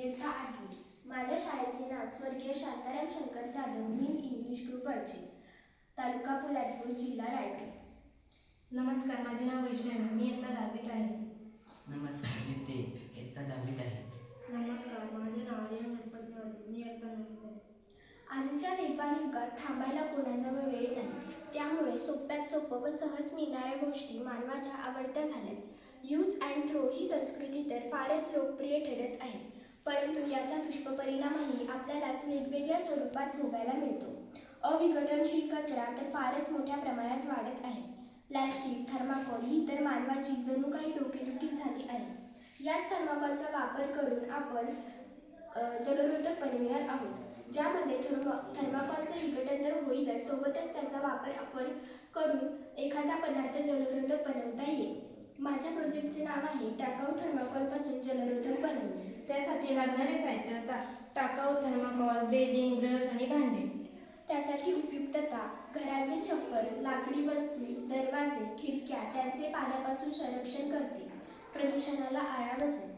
इयत्ता 8वी. माझ्या शाळेचे नाव स्वर्गीय Shantaram Shankar Jadhav mill English group Adache, taluka Poladpur, जिल्हा रायगड. नमस्कार, माझे नाव वैष्णवी, मी इयत्ता 10वीत आहे. नमस्कार, मी प्रेम, इयत्ता 10वीत आहे. नमस्कार, माझे नाव आर्यन गणपत नेवाले, मी इयत्ता 9वीत आहे. आजच्या वेगवान युगात थांबायला कोणाजवळ वेळ नाही. त्यामुळे सोप्यात सोपं व सहज मिळणाऱ्या गोष्टी मानवाच्या आवडत्या झाल्यात. यूज अँड थ्रो ही संस्कृती तर फारच लोकप्रिय ठरत आहे, परंतु याचा दुष्परिणामही आपल्यालाच वेगवेगळ्या स्वरूपात भोगायला मिळतो. अविघटनशील कचरा तर फारच मोठ्या प्रमाणात वाढत आहे. प्लॅस्टिक, थर्माकोल ही तर मानवाची जणू काही डोकेदुखी झाली आहे. याच थर्माकोलचा वापर करून आपण जलरोधक बनविणार आहोत, ज्यामध्ये थर्माकोलचे विघटन तर होईलच, सोबतच त्याचा वापर आपण करून एखादा पदार्थ जलरोधक बनवता येईल. माझ्या प्रोजेक्टचे नाव आहे टाकाऊ थर्माकोलपासून जलरोधक बनवणे. त्यासाठी लागणारे साहित्य टाकाऊ थर्माकोल, ब्रेजिंग ब्रश आणि भांडे. त्यासाठी उपयुक्तता: घराचे छप्पर, लाकडी वस्तू, दरवाजे, खिडक्या त्यांचे पाण्यापासून संरक्षण करते, प्रदूषणाला आळा बसेल.